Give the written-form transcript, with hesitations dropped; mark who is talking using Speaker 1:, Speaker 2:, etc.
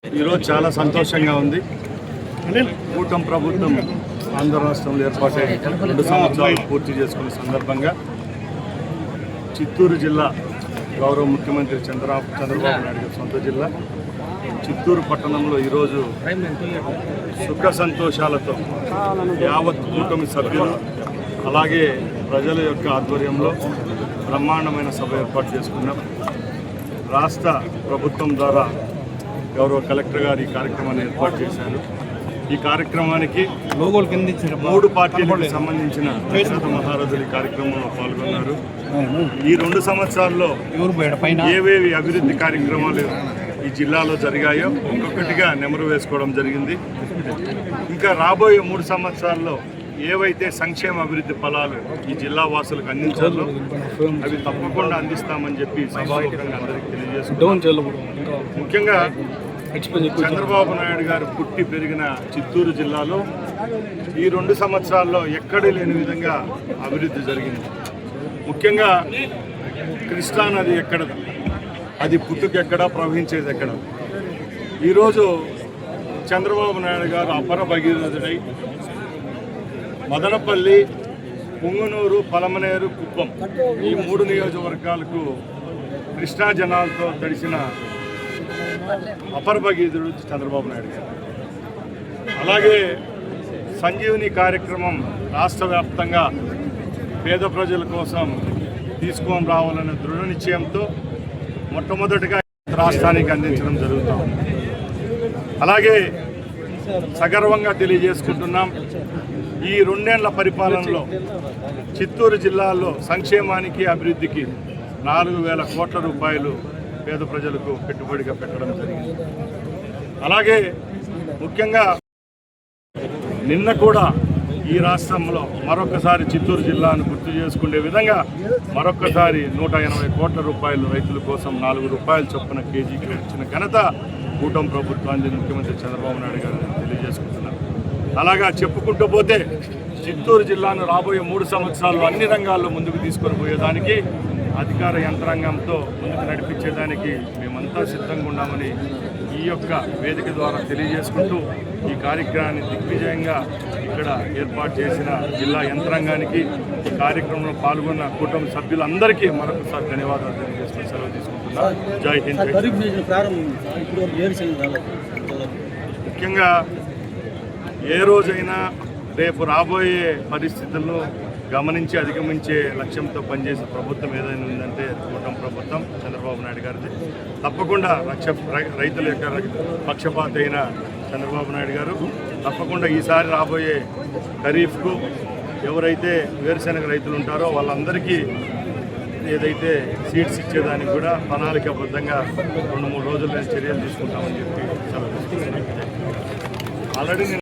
Speaker 1: ఈరోజు చాలా సంతోషంగా ఉంది. కూటమి ప్రభుత్వం ఆంధ్ర రాష్ట్రంలో ఏర్పాటై 2 సంవత్సరాలు పూర్తి చేసుకున్న సందర్భంగా చిత్తూరు జిల్లా గౌరవ ముఖ్యమంత్రి చంద్రబాబు నాయుడు గారి సొంత జిల్లా చిత్తూరు పట్టణంలో ఈరోజు సుఖ సంతోషాలతో యావత్ కూటమి సభ్యులు అలాగే ప్రజల యొక్క ఆధ్వర్యంలో బ్రహ్మాండమైన సభ ఏర్పాటు చేసుకున్నాం. రాష్ట్ర ప్రభుత్వం ద్వారా గౌరవ కలెక్టర్ గారు ఈ కార్యక్రమాన్ని ఏర్పాటు చేశారు. ఈ కార్యక్రమానికి 3 పార్టీలకు సంబంధించిన దశరథ మహారథులు ఈ కార్యక్రమంలో పాల్గొన్నారు. ఈ 2 సంవత్సరాల్లో ఏవేవి అభివృద్ధి కార్యక్రమాలు ఈ జిల్లాలో జరిగాయో ఒక్కొక్కటిగా నెమరు వేసుకోవడం జరిగింది. ఇంకా రాబోయే 3 సంవత్సరాల్లో ఏవైతే సంక్షేమ అభివృద్ధి ఫలాలు ఈ జిల్లా వాసులకు అందించాలో అవి తప్పకుండా అందిస్తామని చెప్పి సభాముఖంగా అందరికీ తెలియజేసుకుంటాం. ముఖ్యంగా చంద్రబాబు నాయుడు గారు పుట్టి పెరిగిన చిత్తూరు జిల్లాలో ఈ 2 సంవత్సరాల్లో ఎక్కడూ లేని విధంగా అభివృద్ధి జరిగింది. ముఖ్యంగా కృష్ణానది ఎక్కడ, అది పుట్టుకెక్కడ, ప్రవహించేది ఎక్కడ. ఈరోజు చంద్రబాబు నాయుడు గారు అపర భగీరథుడై మదనపల్లి, పుంగనూరు, పలమనేరు, కుప్పం ఈ 3 నియోజకవర్గాలకు కృష్ణా జనాలతో తడిసిన అపర భగీరథుడు చంద్రబాబు నాయుడు గారు. అలాగే సంజీవని కార్యక్రమం రాష్ట్ర వ్యాప్తంగా పేద ప్రజల కోసం తీసుకొని రావాలనే దృఢ నిశ్చయంతో మొట్టమొదటిగా రాష్ట్రానికి అందించడం జరుగుతుంది. అలాగే సగర్వంగా తెలియజేసుకుంటున్నాం, ఈ 2 ఏళ్ల పరిపాలనలో చిత్తూరు జిల్లాలో సంక్షేమానికి అభివృద్ధికి 4,000 కోట్ల రూపాయలు పేద ప్రజలకు పెట్టుబడిగా పెట్టడం జరిగింది. అలాగే ముఖ్యంగా నిన్న కూడా ఈ రాష్ట్రంలో మరొకసారి చిత్తూరు జిల్లాను గుర్తు చేసుకునే విధంగా మరొకసారి 180 కోట్ల రూపాయలు రైతుల కోసం 4 రూపాయల చొప్పున కేజీకి ఇచ్చిన ఘనత కూటమి ప్రభుత్వాన్ని ముఖ్యమంత్రి చంద్రబాబు నాయుడు గారు తెలియజేసుకుంటున్నారు. అలాగా చెప్పుకుంటూ పోతే చిత్తూరు జిల్లాను రాబోయే 3 సంవత్సరాలు అన్ని రంగాల్లో ముందుకు తీసుకొని పోయేదానికి అధికార యంత్రాంగంతో ముందుకు నడిపించేదానికి మేమంతా సిద్ధంగా ఉన్నామని ఈ యొక్క వేదిక ద్వారా తెలియజేసుకుంటూ ఈ కార్యక్రమాన్ని దిగ్విజయంగా ఇక్కడ ఏర్పాటు చేసిన జిల్లా యంత్రాంగానికి ఈ కార్యక్రమంలో పాల్గొన్న కుటుంబ సభ్యులందరికీ మరొకసారి ధన్యవాదాలు తెలియజేసుకుని సెలవు తీసుకుంటున్నాను. జై హింద్. ముఖ్యంగా ఏ రోజైనా రేపు రాబోయే పరిస్థితులను గమనించి అధిగమించే లక్ష్యంతో పనిచేసే ప్రభుత్వం ఏదైనా ఉందంటే కూటమి ప్రభుత్వం చంద్రబాబు నాయుడు గారిది. తప్పకుండా రైతుల యొక్క పక్షపాత అయిన చంద్రబాబు నాయుడు గారు తప్పకుండా ఈసారి రాబోయే ఖరీఫ్కు ఎవరైతే వేరుశెనగ రైతులు ఉంటారో వాళ్ళందరికీ ఏదైతే సీడ్స్ ఇచ్చేదానికి కూడా ప్రణాళికాబద్ధంగా 2-3 రోజుల్లో చర్యలు తీసుకుంటామని చెప్పి ఆల్రెడీ